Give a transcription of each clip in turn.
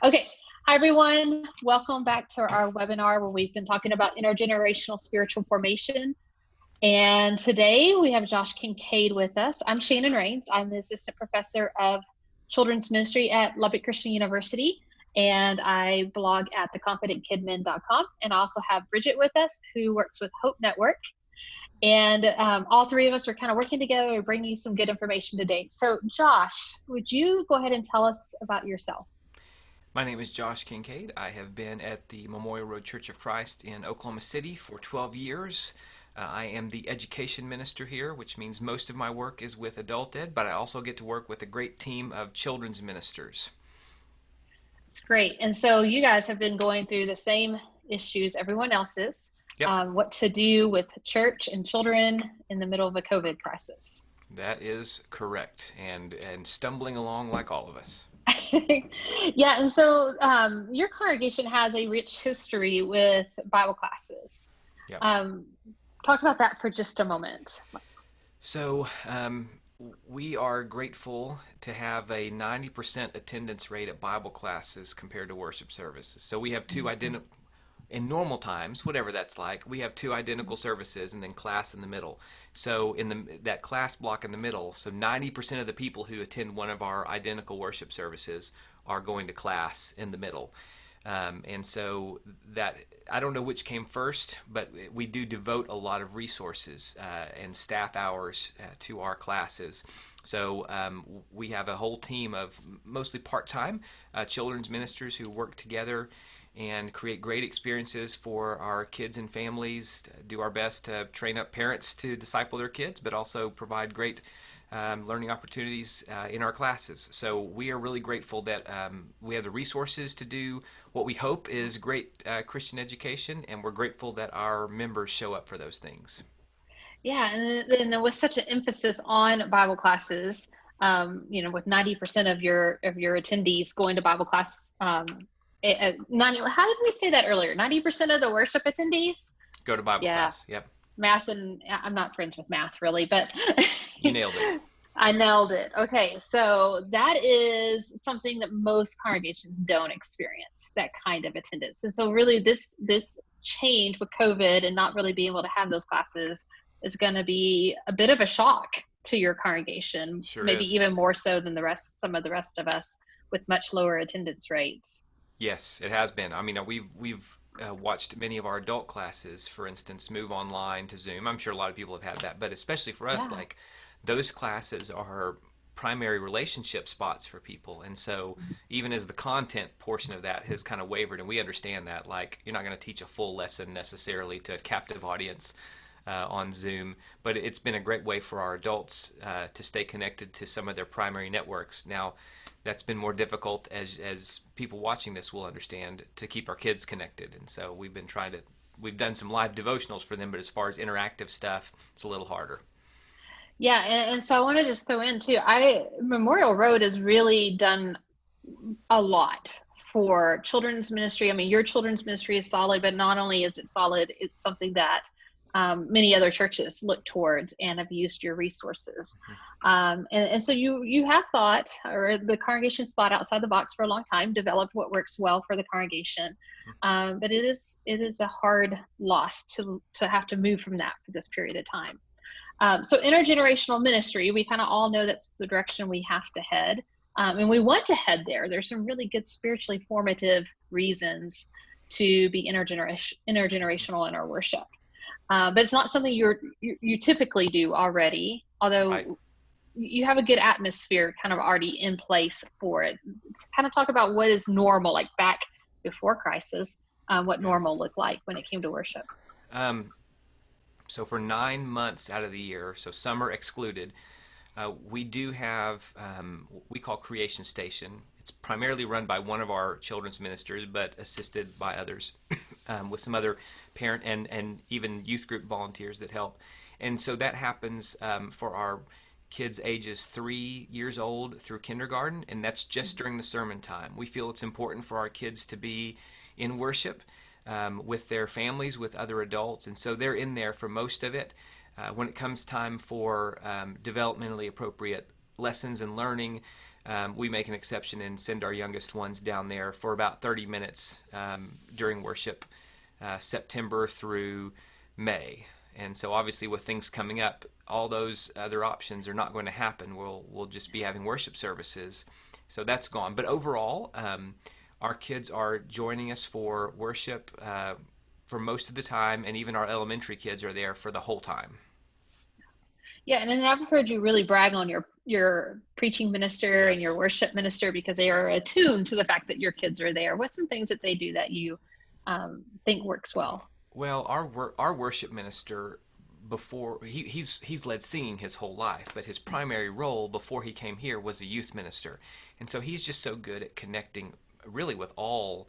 Okay. Hi, everyone. Welcome back to our webinar where we've been talking about intergenerational spiritual formation. And today we have Josh Kingcade with us. I'm Shannon Rains. I'm the assistant professor of children's ministry at Lubbock Christian University. And I blog at theconfidentkidmen.com. And I also have Bridget with us, who works with Hope Network. And all three of us are kind of working together to bring you some good information today. So Josh, would you go ahead and tell us about yourself? My name is Josh Kingcade. I have been at the Memorial Road Church of Christ in Oklahoma City for 12 years. I am the education minister here, which means most of my work is with adult ed, but I also get to work with a great team of children's ministers. It's great. And so you guys have been going through the same issues everyone else is, Yep, what to do with church and children in the middle of a COVID crisis. that is correct, and stumbling along like all of us. Yeah, and so your congregation has a rich history with Bible classes. Yep. Um, talk about that for just a moment. So, we are grateful to have a 90% attendance rate at Bible classes compared to worship services. So we have two Awesome. identical, in normal times, whatever that's like, we have two identical services and then class in the middle. So in that class block in the middle, so 90% of the people who attend one of our identical worship services are going to class in the middle. And so that I don't know which came first, but we do devote a lot of resources and staff hours to our classes. So we have a whole team of mostly part-time children's ministers who work together and create great experiences for our kids and families, do our best to train up parents to disciple their kids, but also provide great learning opportunities in our classes. So we are really grateful that we have the resources to do what we hope is great Christian education, and we're grateful that our members show up for those things. Yeah, and then there was such an emphasis on Bible classes. With 90% of your attendees going to Bible class. 90, how did we say that earlier? 90% of the worship attendees? Go to Bible Yeah, class. Yep, math, and I'm not friends with math really, but you nailed it. I nailed it. Okay, so that is something that most congregations don't experience, that kind of attendance. And so really this change with COVID and not really being able to have those classes is going to be a bit of a shock to your congregation, Sure maybe is. even more so than some of the rest of us with much lower attendance rates. Yes, it has been. I mean, we've watched many of our adult classes, for instance, move online to Zoom. I'm sure a lot of people have had that, but especially for us, Yeah. like those classes are primary relationship spots for people. And so, even as the content portion of that has kind of wavered, and we understand that, like you're not going to teach a full lesson necessarily to a captive audience on Zoom, but it's been a great way for our adults to stay connected to some of their primary networks. Now, that's been more difficult as people watching this will understand to keep our kids connected, and so we've done some live devotionals for them, but as far as interactive stuff, it's a little harder. Yeah, and so I want to just throw in too, I Memorial Road has really done a lot for children's ministry. I mean, your children's ministry is solid, but not only is it solid, it's something that many other churches look towards and have used your resources. And so you have thought, or the congregation's thought outside the box for a long time, developed what works well for the congregation. But it is a hard loss to have to move from that for this period of time. So intergenerational ministry, we kind of all know that's the direction we have to head. And we want to head there. There's some really good spiritually formative reasons to be intergenerational in our worship. But it's not something you typically do already, Right. although you have a good atmosphere kind of already in place for it. Kind of talk about what is normal, like back before crisis, what Yeah. normal looked like when it came to worship. Um, so for 9 months out of the year, so summer excluded, we do have what we call Creation Station. It's primarily run by one of our children's ministers, but assisted by others, with some other parent and even youth group volunteers that help. And so that happens for our kids ages 3 years old through kindergarten, and that's just during the sermon time. We feel it's important for our kids to be in worship with their families, with other adults, and so they're in there for most of it. When it comes time for developmentally appropriate lessons and learning, we make an exception and send our youngest ones down there for about 30 minutes during worship, September through May. And so obviously with things coming up, all those other options are not going to happen. We'll just be having worship services. So that's gone. But overall, our kids are joining us for worship for most of the time, and even our elementary kids are there for the whole time. Yeah, and then I've heard you really brag on your preaching minister and your Yes. worship minister because they are attuned to the fact that your kids are there. What's some things that they do that you think works well? Well, our worship minister before he's led singing his whole life, but his primary role before he came here was a youth minister, and so he's just so good at connecting really with all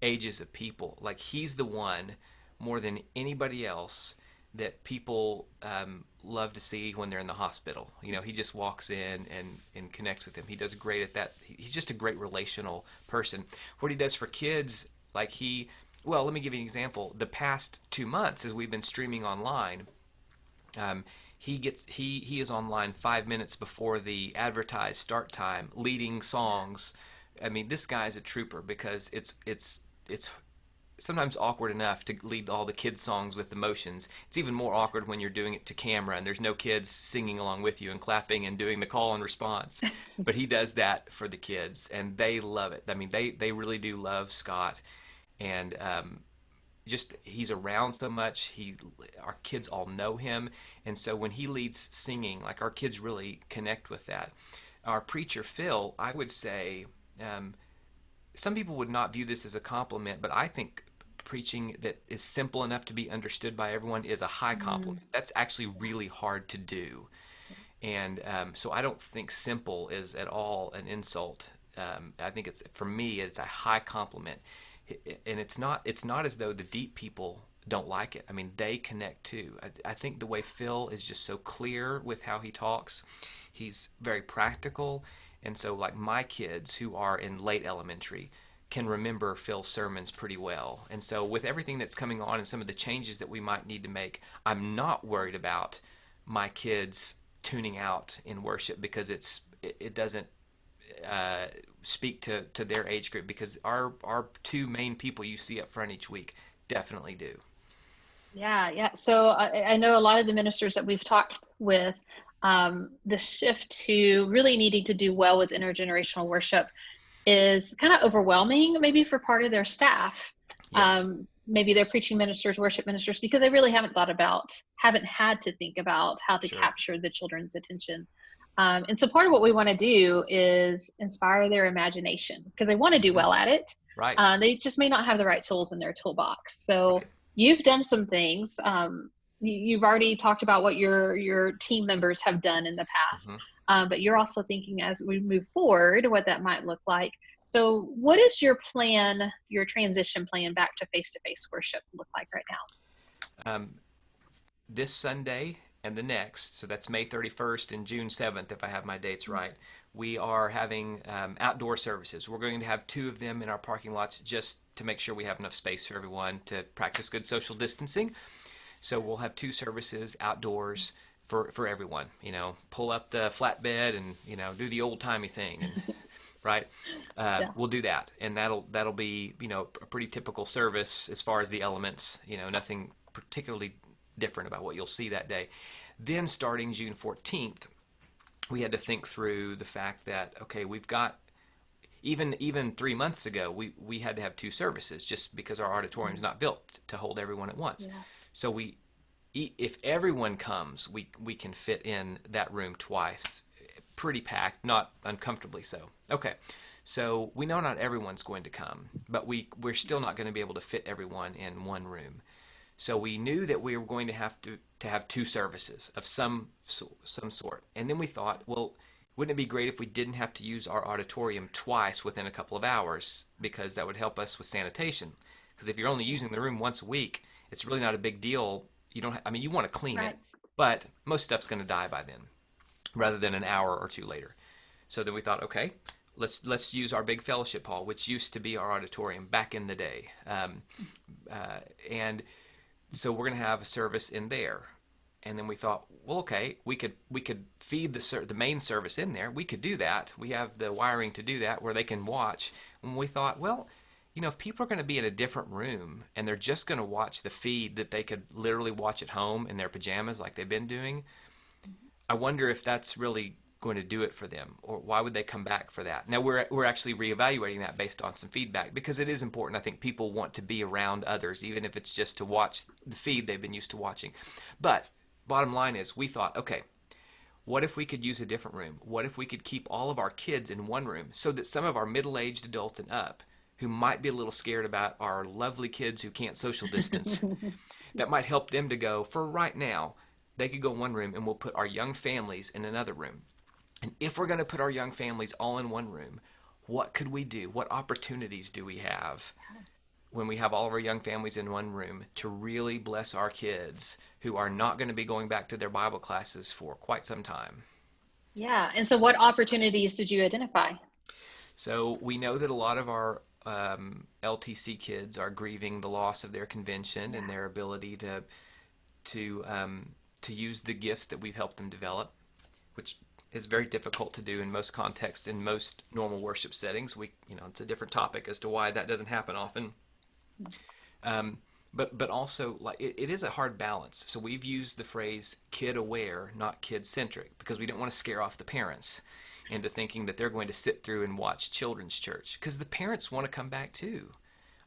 ages of people. Like he's the one more than anybody else that people love to see when they're in the hospital. You know, he just walks in and connects with them. He does great at that. He's just a great relational person. What he does for kids, like well, let me give you an example. The past 2 months, as we've been streaming online, he is online 5 minutes before the advertised start time, leading songs. I mean, this guy's a trooper because it's sometimes awkward enough to lead all the kids songs with emotions. It's even more awkward when you're doing it to camera and there's no kids singing along with you and clapping and doing the call and response. But he does that for the kids and they love it. I mean, they really do love Scott, and just he's around so much. Our kids all know him, and so when he leads singing, like our kids really connect with that. Our preacher Phil, I would say, some people would not view this as a compliment, but I think preaching that is simple enough to be understood by everyone is a high Mm. compliment. That's actually really hard to do, and so I don't think simple is at all an insult. I think it's, for me, it's a high compliment, and it's not as though the deep people don't like it. I mean, they connect too. I think the way Phil is just so clear with how he talks, he's very practical, and so like my kids who are in late elementary can remember Phil's sermons pretty well. And so with everything that's coming on and some of the changes that we might need to make, I'm not worried about my kids tuning out in worship because it doesn't uh, speak to their age group, because our two main people you see up front each week definitely do. Yeah, yeah. So I know a lot of the ministers that we've talked with, the shift to really needing to do well with intergenerational worship is kind of overwhelming, maybe for part of their staff. Yes, Maybe they're preaching ministers, worship ministers, because they really haven't had to think about how to sure. capture the children's attention. And so part of what we want to do is inspire their imagination because they want to do Hmm. well at it. Right, They just may not have the right tools in their toolbox. So right. you've done some things. You've already talked about what your team members have done in the past, Hmm. but you're also thinking as we move forward what that might look like. So, what is your plan, your transition plan back to face worship look like right now? Um, this Sunday and the next, so that's May 31st and June 7th, if I have my dates right, we are having outdoor services. We're going to have two of them in our parking lots just to make sure we have enough space for everyone to practice good social distancing. So we'll have two services outdoors for everyone. You know, pull up the flatbed and do the old timey thing, and right. Yeah. We'll do that, and that'll be a pretty typical service as far as the elements. Nothing particularly different about what you'll see that day. Then starting June 14th, we had to think through the fact that okay, we've got even 3 months ago we had to have two services just because our auditorium's not built to hold everyone at once. Yeah. So if everyone comes, we can fit in that room twice, pretty packed, not uncomfortably so. Okay, so we know not everyone's going to come, but we're still not going to be able to fit everyone in one room. So we knew that we were going to have two services of some sort, and then we thought, well, wouldn't it be great if we didn't have to use our auditorium twice within a couple of hours, because that would help us with sanitation. Because if you're only using the room once a week, it's really not a big deal. You don't. I mean, you want to clean it, Right. but most stuff's going to die by then, rather than an hour or two later. So then we thought, okay, let's use our big fellowship hall, which used to be our auditorium back in the day, and so we're going to have a service in there. And then we thought, well, okay, we could feed the main service in there. We could do that. We have the wiring to do that where they can watch. And we thought, well, if people are going to be in a different room and they're just going to watch the feed that they could literally watch at home in their pajamas like they've been doing, I wonder if that's really going to do it for them, or why would they come back for that? Now we're actually reevaluating that based on some feedback, because it is important. I think people want to be around others, even if it's just to watch the feed they've been used to watching. But bottom line is, we thought, okay, what if we could use a different room? What if we could keep all of our kids in one room so that some of our middle-aged adults and up who might be a little scared about our lovely kids who can't social distance, that might help them to go, for right now, they could go in one room and we'll put our young families in another room. And if we're going to put our young families all in one room, what could we do? What opportunities do we have when we have all of our young families in one room to really bless our kids who are not going to be going back to their Bible classes for quite some time? Yeah. And so what opportunities did you identify? So we know that a lot of our LTC kids are grieving the loss of their convention and their ability to use the gifts that we've helped them develop, which is very difficult to do in most contexts, in most normal worship settings. It's a different topic as to why that doesn't happen often. But also, like, it is a hard balance. So we've used the phrase kid aware, not kid centric, because we don't want to scare off the parents into thinking that they're going to sit through and watch children's church, because the parents want to come back too.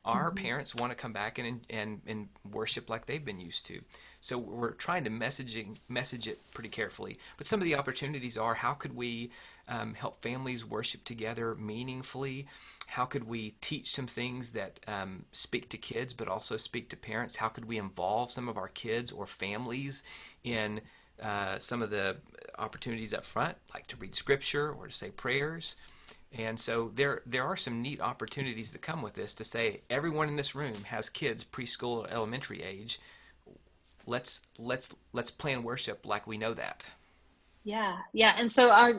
Our parents want to come back and worship like they've been used to. So we're trying to message it pretty carefully. But some of the opportunities are, how could we help families worship together meaningfully? How could we teach some things that speak to kids but also speak to parents? How could we involve some of our kids or families in some of the opportunities up front, like to read scripture or to say prayers? And so there are some neat opportunities that come with this, to say everyone in this room has kids preschool or elementary age. Let's plan worship like we know that. Yeah, yeah. And so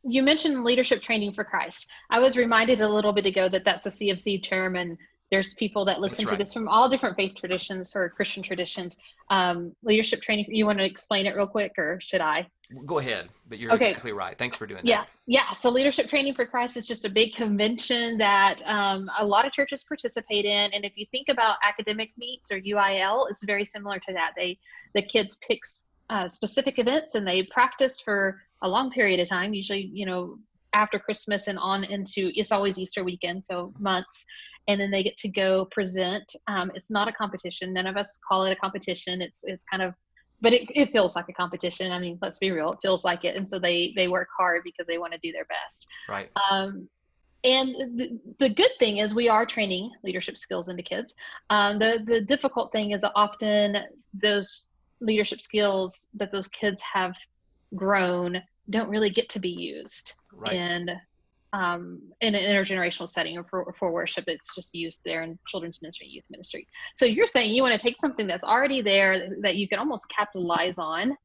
you mentioned leadership training for Christ. I was reminded a little bit ago that that's a CFC term, and there's people that That's listen to right. this from all different faith traditions or Christian traditions. Leadership training, you want to explain it real quick, or should I? Go ahead, but you're Okay, exactly right. Thanks for doing yeah, that. yeah. So Leadership Training for Christ is just a big convention that a lot of churches participate in. And if you think about academic meets or UIL, it's very similar to that. The kids pick specific events and they practice for a long period of time, usually, after Christmas and on into, it's always Easter weekend, so months. And then they get to go present. It's not a competition. None of us call it a competition. It's kind of, but it feels like a competition. I mean, let's be real, it feels like it. And so they work hard because they want to do their best. Right. And the good thing is we are training leadership skills into kids. The difficult thing is that often those leadership skills that those kids have grown don't really get to be used Right. in in an intergenerational setting or for worship. It's just used there in children's ministry, youth ministry. So you're saying you want to take something that's already there that you can almost capitalize on,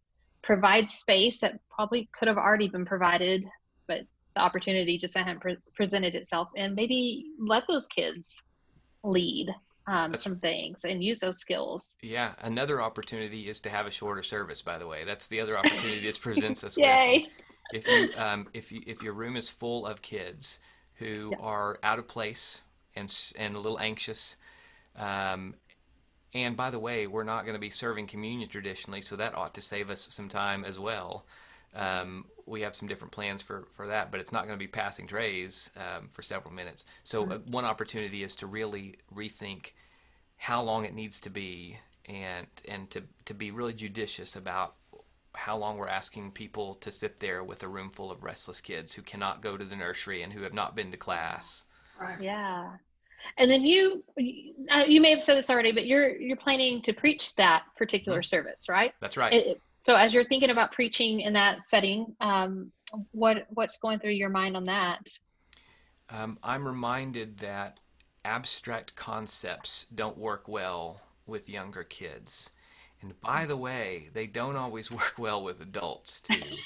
provide space that probably could have already been provided, but the opportunity just hadn't presented itself, and maybe let those kids lead That's some things and use those skills. Yeah. Another opportunity is to have a shorter service. By the way, that's the other opportunity this presents us with. Yay. If your room is full of kids who Yeah. are out of place and a little anxious, and by the way, we're not going to be serving communion traditionally, so that ought to save us some time as well. We have some different plans for that, but it's not going to be passing trays for several minutes. So one opportunity is to really rethink how long it needs to be, and to be really judicious about how long we're asking people to sit there with a room full of restless kids who cannot go to the nursery and who have not been to class. Right. Yeah. And then you may have said this already, but you're planning to preach that particular Mhm. service, right? That's right. So as you're thinking about preaching in that setting, what's going through your mind on that? I'm reminded that abstract concepts don't work well with younger kids. And by the way, they don't always work well with adults too.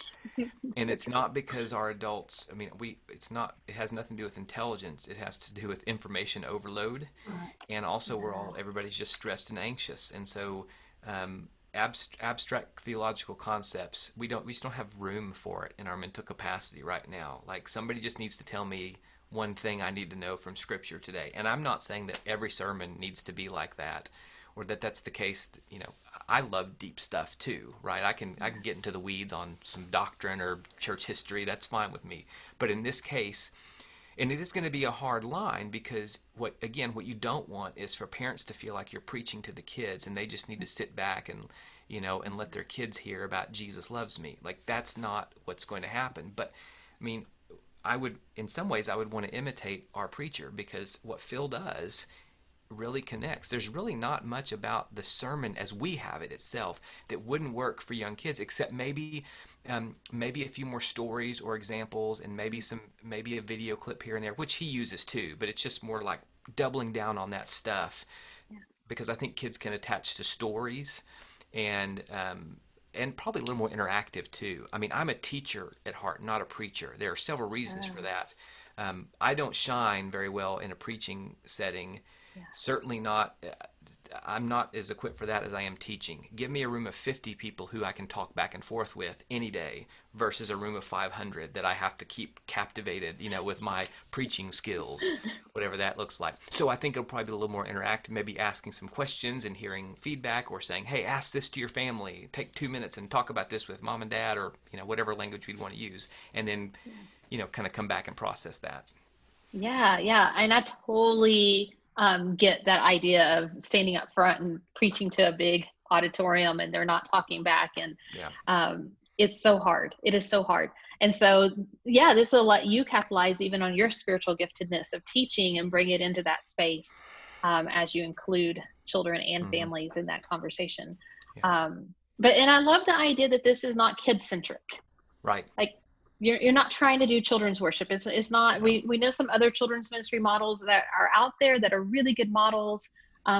And it's not because our adults, I mean, it has nothing to do with intelligence. It has to do with information overload. Right. And also Yeah. everybody's just stressed and anxious. And so abstract theological concepts, we just don't have room for it in our mental capacity right now. Like somebody just needs to tell me one thing I need to know from Scripture today. And I'm not saying that every sermon needs to be like that, or that that's the case. I love deep stuff too, right? I can get into the weeds on some doctrine or church history. That's fine with me. But in this case, and it is going to be a hard line, because what you don't want is for parents to feel like you're preaching to the kids and they just need to sit back and and let their kids hear about Jesus loves me. Like that's not what's going to happen. But I mean, in some ways I would want to imitate our preacher, because what Phil does really connects. There's really not much about the sermon as we have it itself that wouldn't work for young kids, except maybe a few more stories or examples, and maybe a video clip here and there, which he uses too. But it's just more like doubling down on that stuff, because I think kids can attach to stories, and probably a little more interactive too. I mean, I'm a teacher at heart, not a preacher. There are several reasons for that. I don't shine very well in a preaching setting. Yeah. Certainly not. I'm not as equipped for that as I am teaching. Give me a room of 50 people who I can talk back and forth with any day, versus a room of 500 that I have to keep captivated, with my preaching skills, whatever that looks like. So I think it'll probably be a little more interactive, maybe asking some questions and hearing feedback, or saying, hey, ask this to your family. Take 2 minutes and talk about this with mom and dad, or, whatever language we'd want to use. And then, kind of come back and process that. Yeah, yeah. And I totally get that idea of standing up front and preaching to a big auditorium and they're not talking back. And Yeah. it's so hard. It is so hard. And so, yeah, this will let you capitalize even on your spiritual giftedness of teaching and bring it into that space as you include children and Mm-hmm. families in that conversation. Yeah. And I love the idea that this is not kid-centric. Right. Like, you're not trying to do children's worship. It's not. No. We know some other children's ministry models that are out there that are really good models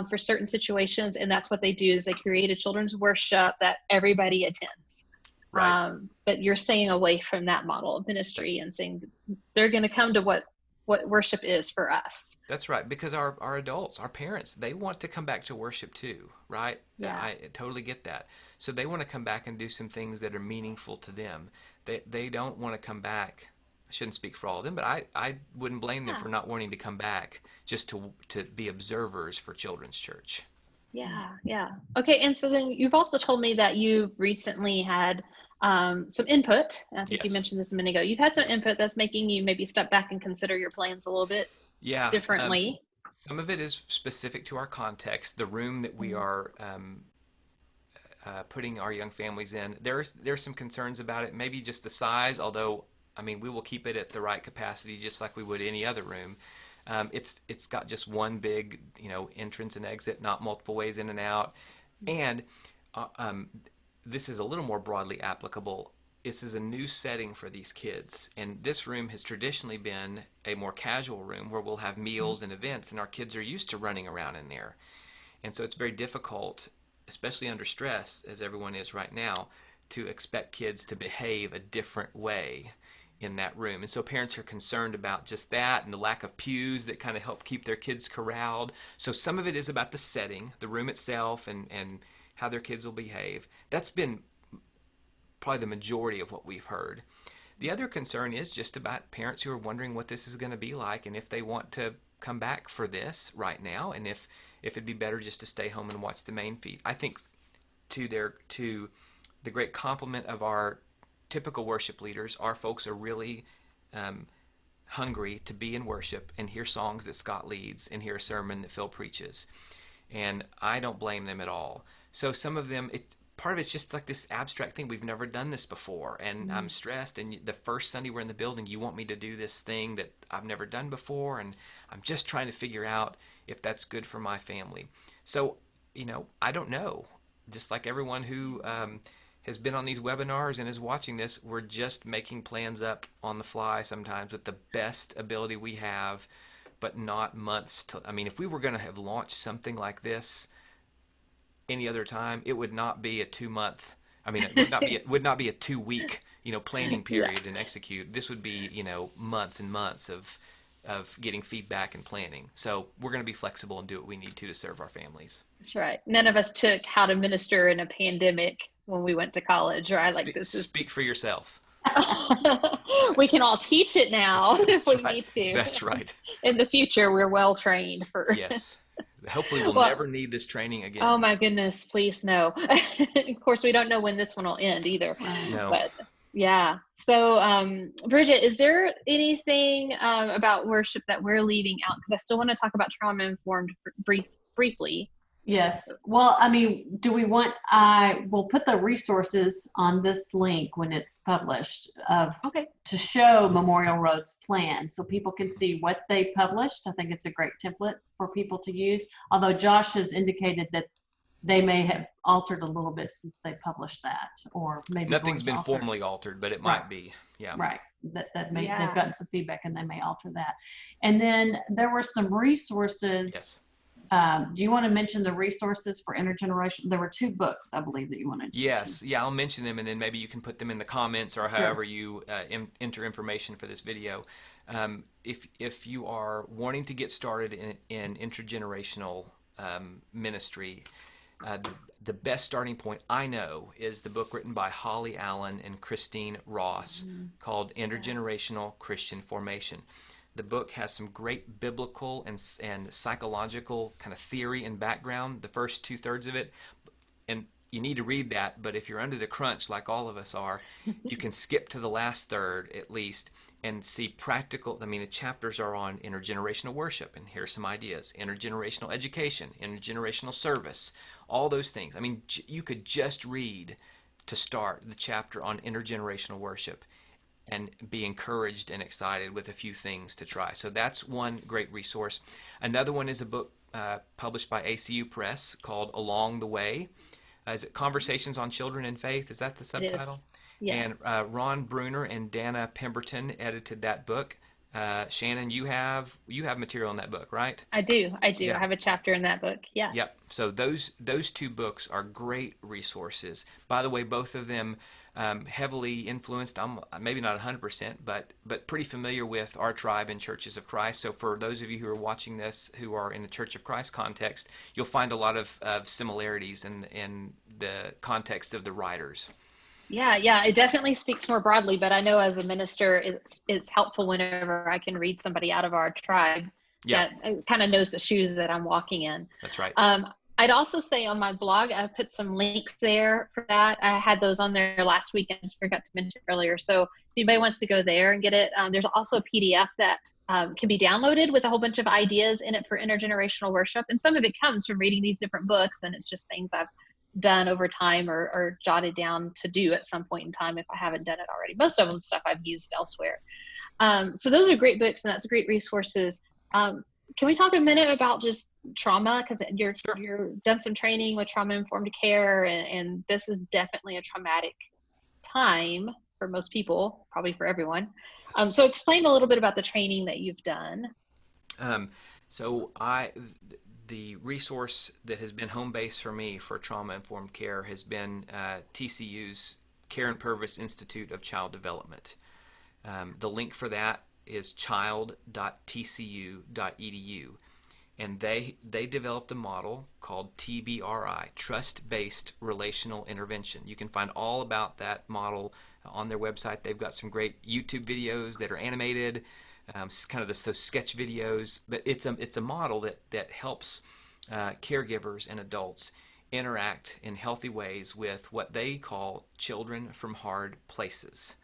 for certain situations, and that's what they do is they create a children's worship that everybody attends. Right. But you're staying away from that model of ministry and saying they're going to come to what worship is for us. That's right, because our adults, our parents, they want to come back to worship too, right? Yeah. I totally get that. So they want to come back and do some things that are meaningful to them. They don't want to come back. I shouldn't speak for all of them, but I wouldn't blame them for not wanting to come back just to be observers for children's church. Yeah, yeah. Okay, and so then you've also told me that you've recently had some input. I think you Yes. mentioned this a minute ago. You've had some input that's making you maybe step back and consider your plans a little bit Yeah. differently. Some of it is specific to our context. The room that we Mhm. are putting our young families in, there's some concerns about it. Maybe just the size, although I mean we will keep it at the right capacity, just like we would any other room. It's got just one big entrance and exit, not multiple ways in and out. And uh, um, this is a little more broadly applicable. This is a new setting for these kids, and this room has traditionally been a more casual room where we'll have meals and events, and our kids are used to running around in there. And so it's very difficult, especially under stress, as everyone is right now, to expect kids to behave a different way in that room. And so parents are concerned about just that, and the lack of pews that kind of help keep their kids corralled. So some of it is about the setting, the room itself, and how their kids will behave. That's been probably the majority of what we've heard. The other concern is just about parents who are wondering what this is going to be like, and if they want to come back for this right now, and if it'd be better just to stay home and watch the main feed. I think to the great compliment of our typical worship leaders, our folks are really hungry to be in worship and hear songs that Scott leads and hear a sermon that Phil preaches. And I don't blame them at all. So some of them, part of it's just like this abstract thing. We've never done this before, and I'm stressed. And the first Sunday we're in the building, you want me to do this thing that I've never done before, and I'm just trying to figure out if that's good for my family. So, I don't know. Just like everyone who has been on these webinars and is watching this, we're just making plans up on the fly sometimes with the best ability we have, but not months. I mean, if we were going to have launched something like this any other time, it would not be a 2 month. I mean, it would not be a 2 week, planning Yeah. period and execute. This would be, months and months of of getting feedback and planning. So we're going to be flexible and do what we need to serve our families. That's right. None of us took how to minister in a pandemic when we went to college, right? Like Speak, this is speak for yourself. we can all teach it now if That's we right. need to. That's right. In the future, we're well trained for. Yes. Hopefully we'll Well, never need this training oh again. my goodness, please no. Of course, we don't know when this one will end either. Right. No. But yeah. So, Bridget, is there anything about worship that we're leaving out? Because I still want to talk about trauma informed briefly. Yes. Well, I mean, do we want, I will put the resources on this link when it's published Okay. to show Memorial Road's plan so people can see what they published. I think it's a great template for people to use. Although Josh has indicated that they may have altered a little bit since they published that, or maybe Nothing's going been to alter. formally altered, but it Right. might be. Yeah. Right. That may, Yeah. they've gotten some feedback and they may alter that. And then there were some resources. Yes. Do you want to mention the resources for intergenerational? There were 2 books, I believe, that you wanted to Yes. Yeah, I'll mention them, and then maybe you can put them in the comments or however you enter information for this video. If you are wanting to get started in intergenerational ministry, the best starting point I know is the book written by Holly Allen and Christine Ross called Intergenerational Christian Formation. The book has some great biblical and psychological kind of theory and background, the first 2/3 of it. And you need to read that, but if you're under the crunch like all of us are, you can skip to the last third at least and see practical. I mean, the chapters are on intergenerational worship, and here's some ideas: intergenerational education, intergenerational service, all those things. I mean, you could just read to start the chapter on intergenerational worship and be encouraged and excited with a few things to try. So that's one great resource. Another one is a book published by ACU Press called Along the Way. Is it Conversations on Children and Faith? Is that the subtitle? Yes. And Ron Bruner and Dana Pemberton edited that book. Shannon, you have material in that book, right? I do. Yeah. I have a chapter in that book. Yes. Yep. So those 2 books are great resources. By the way, both of them heavily influenced. I'm maybe not 100%, but pretty familiar with our tribe and Churches of Christ. So for those of you who are watching this who are in the Church of Christ context, you'll find a lot of similarities in the context of the writers. Yeah, it definitely speaks more broadly, but I know as a minister, it's helpful whenever I can read somebody out of our tribe that kind of knows the shoes that I'm walking in. That's right. I'd also say on my blog, I put some links there for that. I had those on there last week, and just forgot to mention earlier. So if anybody wants to go there and get it, there's also a PDF that can be downloaded with a whole bunch of ideas in it for intergenerational worship. And some of it comes from reading these different books, and it's just things I've done over time or jotted down to do at some point in time if I haven't done it already. Most of them stuff I've used elsewhere. So those are great books, and that's great resources. Can we talk a minute about just trauma? Because you're done some training with trauma-informed care, and this is definitely a traumatic time for most people, probably for everyone. So explain a little bit about the training that you've done. The resource that has been home base for me for trauma-informed care has been TCU's Karen Purvis Institute of Child Development. The link for that is child.tcu.edu, and they developed a model called TBRI, Trust-Based Relational Intervention. You can find all about that model on their website. They've got some great YouTube videos that are animated, kind of those sketch videos, but it's a model that helps caregivers and adults interact in healthy ways with what they call children from hard places.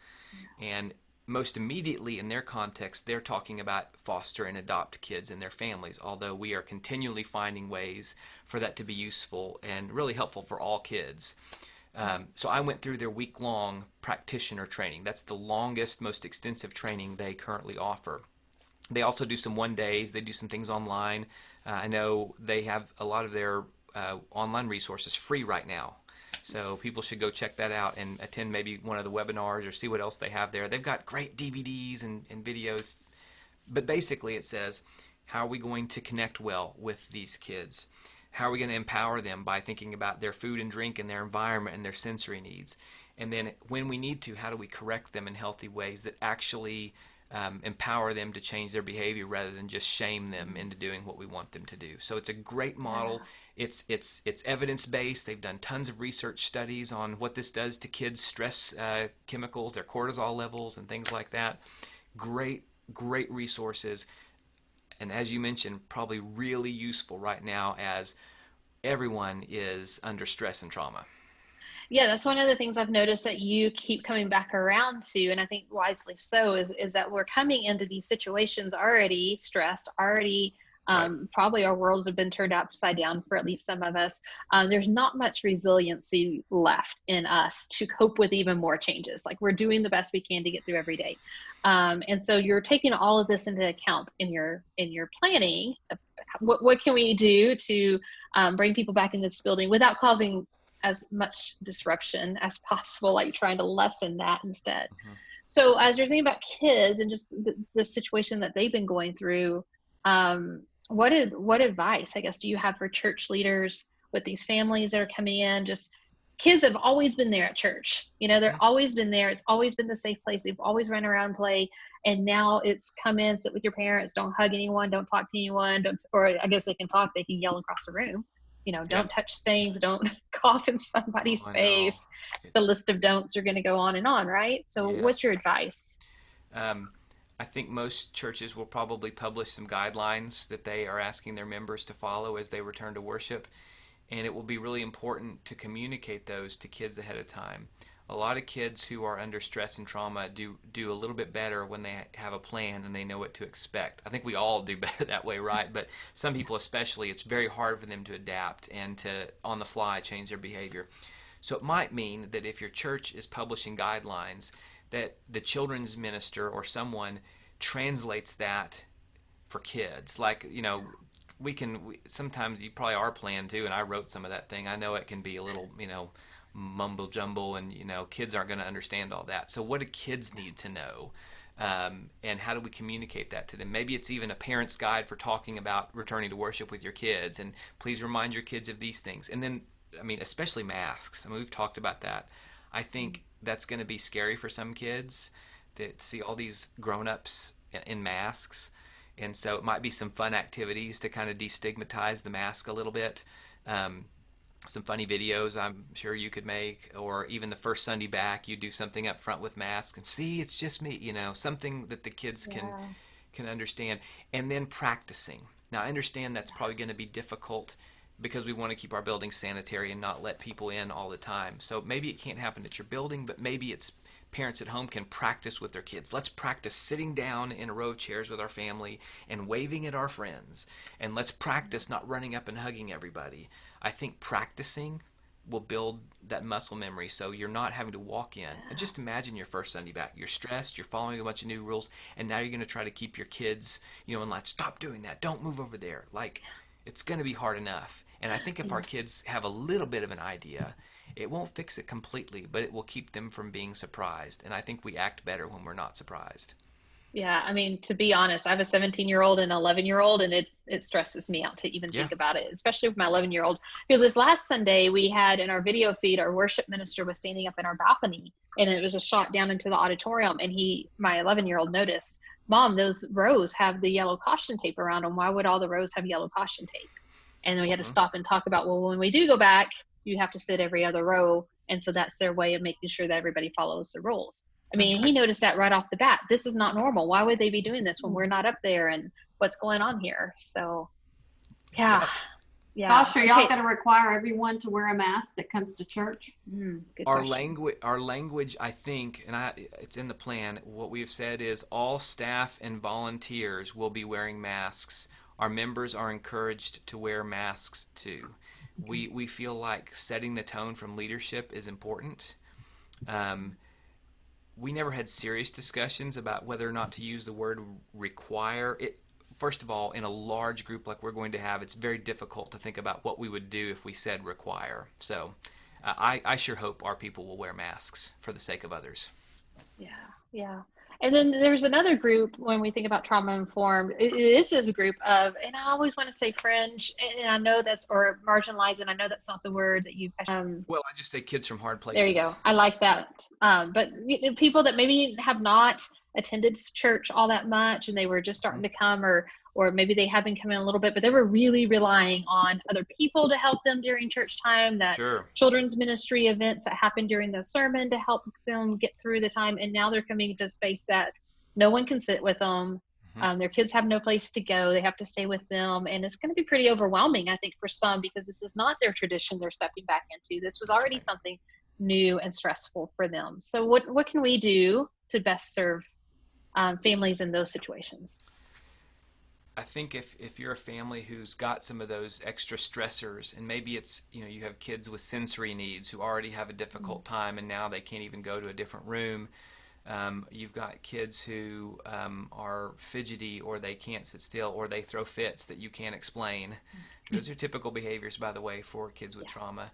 And most immediately in their context, they're talking about foster and adopt kids and their families, although we are continually finding ways for that to be useful and really helpful for all kids. So I went through their week-long practitioner training. That's the longest, most extensive training they currently offer. They also do some one-days. They do some things online. I know they have a lot of their online resources free right now. So people should go check that out and attend maybe one of the webinars or see what else they have there. They've got great DVDs and videos. But basically it says, how are we going to connect well with these kids? How are we going to empower them by thinking about their food and drink and their environment and their sensory needs? And then when we need to, how do we correct them in healthy ways that actually empower them to change their behavior rather than just shame them into doing what we want them to do. So it's a great model. It's evidence-based. They've done tons of research studies on what this does to kids' stress chemicals, their cortisol levels, and things like that. Great resources. And as you mentioned, probably really useful right now as everyone is under stress and trauma. Yeah, that's one of the things I've noticed that you keep coming back around to, and I think wisely so, is that we're coming into these situations already stressed, already Right. probably our worlds have been turned upside down for at least some of us. There's not much resiliency left in us to cope with even more changes. Like we're doing the best we can to get through every day. And so you're taking all of this into account in your planning. What can we do to bring people back into this building without causing as much disruption as possible, like trying to lessen that instead. Mm-hmm. So as you're thinking about kids and just the situation that they've been going through, what advice, I guess, do you have for church leaders with these families that are coming in? Just kids have always been there at church. They've always been there. It's always been the safe place. They've always run around and play. And now it's come in, sit with your parents, don't hug anyone, don't talk to anyone, or I guess they can talk, they can yell across the room. Don't touch things, don't cough in somebody's face. The list of don'ts are going to go on and on, right? So what's your advice? I think most churches will probably publish some guidelines that they are asking their members to follow as they return to worship. And it will be really important to communicate those to kids ahead of time. A lot of kids who are under stress and trauma do a little bit better when they have a plan and they know what to expect. I think we all do better that way, right? But some people especially, it's very hard for them to adapt and to, on the fly, change their behavior. So it might mean that if your church is publishing guidelines, that the children's minister or someone translates that for kids. Like, sometimes you probably are planned to, and I wrote some of that thing. I know it can be a little, mumble jumble, and kids aren't going to understand all that. So what do kids need to know, and how do we communicate that to them? Maybe it's even a parent's guide for talking about returning to worship with your kids, and please remind your kids of these things. And then especially masks. We've talked about that. I think that's going to be scary for some kids to see all these grown-ups in masks, and so it might be some fun activities to kind of destigmatize the mask a little bit. Some funny videos I'm sure you could make, or even the first Sunday back, you do something up front with masks and see, it's just me, something that the kids can understand. And then practicing. Now I understand that's probably going to be difficult because we want to keep our building sanitary and not let people in all the time. So maybe it can't happen at your building, but maybe it's parents at home can practice with their kids. Let's practice sitting down in a row of chairs with our family and waving at our friends. And let's practice not running up and hugging everybody. I think practicing will build that muscle memory so you're not having to walk in. And just imagine your first Sunday back. You're stressed, you're following a bunch of new rules, and now you're going to try to keep your kids, in line. Stop doing that. Don't move over there. Like, it's going to be hard enough. And I think if our kids have a little bit of an idea, it won't fix it completely, but it will keep them from being surprised. And I think we act better when we're not surprised. Yeah, to be honest, I have a 17-year-old and an 11-year-old, and it stresses me out to even think about it, especially with my 11-year-old. This last Sunday, we had in our video feed, our worship minister was standing up in our balcony, and it was a shot down into the auditorium, and my 11-year-old noticed, Mom, those rows have the yellow caution tape around them. Why would all the rows have yellow caution tape? And we had to stop and talk about, well, when we do go back, you have to sit every other row. And so that's their way of making sure that everybody follows the rules. He noticed that right off the bat. This is not normal. Why would they be doing this when we're not up there? And what's going on here? So, yeah. Josh, are y'all going to require everyone to wear a mask that comes to church? Our language, I think, and it's in the plan, what we've said is all staff and volunteers will be wearing masks. Our members are encouraged to wear masks too. We feel like setting the tone from leadership is important. We never had serious discussions about whether or not to use the word require. First of all, in a large group like we're going to have, it's very difficult to think about what we would do if we said require. So I sure hope our people will wear masks for the sake of others. Yeah. And then there's another group when we think about trauma informed. This is a group of, and I always want to say fringe, and I know that's, or marginalized, and I know that's not the word that you. Well, I just say kids from hard There you places. go. I like that. But people that maybe have not attended church all that much, and they were just starting to come, or maybe they have been coming a little bit, but they were really relying on other people to help them during church time, that Sure. children's ministry events that happened during the sermon to help them get through the time. And now they're coming into a space that no one can sit with them. Their kids have no place to go. They have to stay with them. And it's going to be pretty overwhelming, I think, for some, because this is not their tradition they're stepping back into. This was already something new and stressful for them. So what can we do to best serve families in those situations? I think if you're a family who's got some of those extra stressors, and maybe it's, you have kids with sensory needs who already have a difficult time and now they can't even go to a different room. You've got kids who are fidgety, or they can't sit still, or they throw fits that you can't explain. Those are typical behaviors, by the way, for kids with trauma.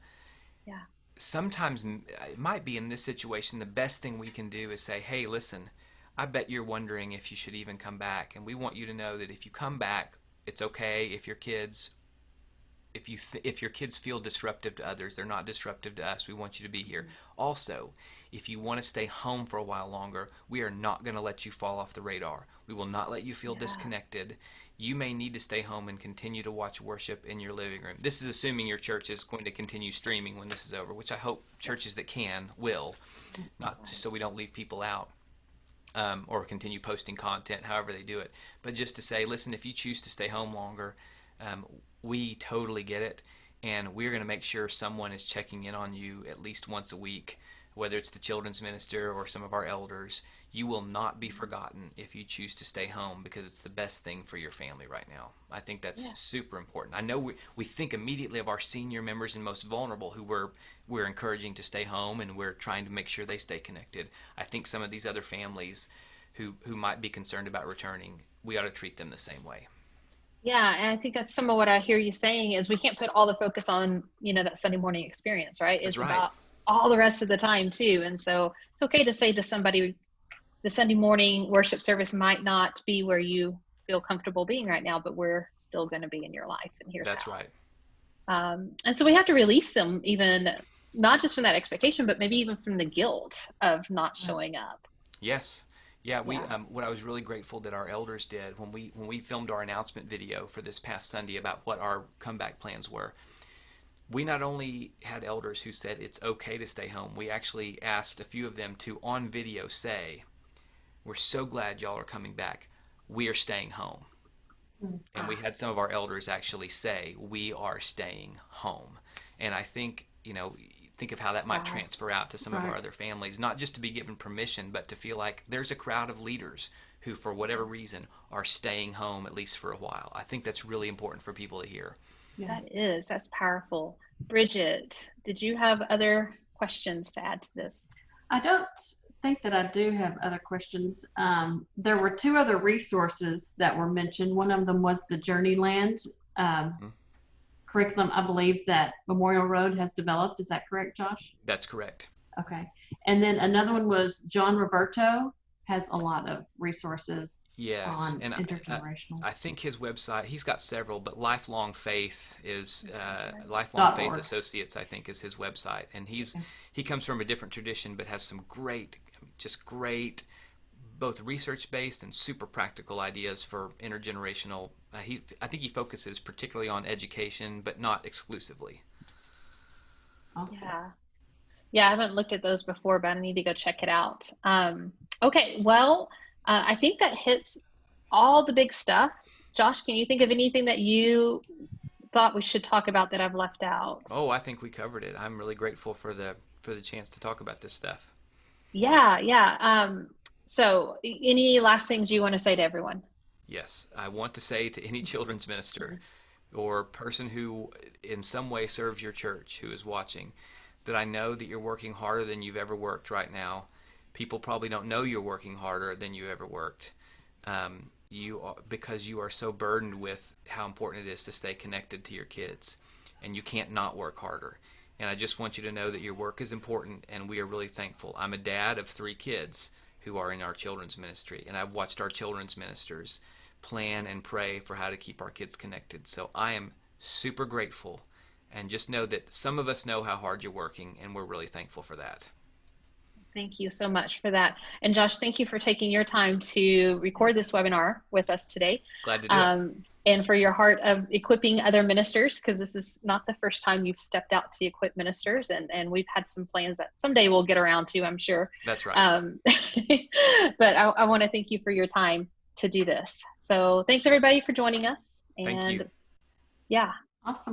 Yeah. Sometimes it might be in this situation, the best thing we can do is say, hey, listen, I bet you're wondering if you should even come back, and we want you to know that if you come back, it's okay. If your kids feel disruptive to others, they're not disruptive to us. We want you to be here. Also, if you want to stay home for a while longer, we are not going to let you fall off the radar. We will not let you feel disconnected. You may need to stay home and continue to watch worship in your living room. This is assuming your church is going to continue streaming when this is over, which I hope churches that can will, not just so we don't leave people out. Or continue posting content, however they do it. But just to say, listen, if you choose to stay home longer, we totally get it, and we're going to make sure someone is checking in on you at least once a week, whether it's the children's minister or some of our elders. You will not be forgotten if you choose to stay home, because it's the best thing for your family right now. I think that's super important. I know we think immediately of our senior members and most vulnerable, who we're encouraging to stay home, and we're trying to make sure they stay connected. I think some of these other families who might be concerned about returning, we ought to treat them the same way. Yeah, and I think that's some of what I hear you saying is we can't put all the focus on, that Sunday morning experience, right? It's about all the rest of the time too. And so it's okay to say to somebody, the Sunday morning worship service might not be where you feel comfortable being right now, but we're still going to be in your life, and here's That's how. right. And so we have to release them, even not just from that expectation, but maybe even from the guilt of not showing up. Yes. Yeah, what I was really grateful that our elders did when we filmed our announcement video for this past Sunday about what our comeback plans were. We not only had elders who said it's okay to stay home, we actually asked a few of them to, on video, say, we're so glad y'all are coming back. We are staying home. And we had some of our elders actually say, we are staying home. And I think, think of how that might transfer out to some of our other families, not just to be given permission, but to feel like there's a crowd of leaders who, for whatever reason, are staying home at least for a while. I think that's really important for people to hear. Yeah. That's powerful. Bridget, did you have other questions to add to this? I don't think that I do have other questions. There were two other resources that were mentioned. One of them was the Journeyland curriculum, I believe, that Memorial Road has developed. Is that correct, Josh? That's correct. Okay. And then another one was John Roberto has a lot of resources on and intergenerational. I think his website, he's got several, but Lifelong Faith is Lifelong Faith Associates, I think, is his website. And he comes from a different tradition, but has some great, both research-based and super practical ideas for intergenerational. I think he focuses particularly on education, but not exclusively. Awesome. Yeah, I haven't looked at those before, but I need to go check it out. Okay, well, I think that hits all the big stuff. Josh, can you think of anything that you thought we should talk about that I've left out? Oh, I think we covered it. I'm really grateful for the chance to talk about this stuff. Yeah. So any last things you want to say to everyone? Yes, I want to say to any children's minister or person who in some way serves your church who is watching, that I know that you're working harder than you've ever worked right now. People probably don't know you're working harder than you ever worked. Because you are so burdened with how important it is to stay connected to your kids, and you can't not work harder. And I just want you to know that your work is important, and we are really thankful. I'm a dad of 3 kids, who are in our children's ministry. And I've watched our children's ministers plan and pray for how to keep our kids connected. So I am super grateful, and just know that some of us know how hard you're working, and we're really thankful for that. Thank you so much for that. And Josh, thank you for taking your time to record this webinar with us today. Glad to do it. And for your heart of equipping other ministers, because this is not the first time you've stepped out to equip ministers, and we've had some plans that someday we'll get around to, I'm sure. That's right. But I want to thank you for your time to do this. So thanks everybody for joining us. And thank you. Yeah. Awesome.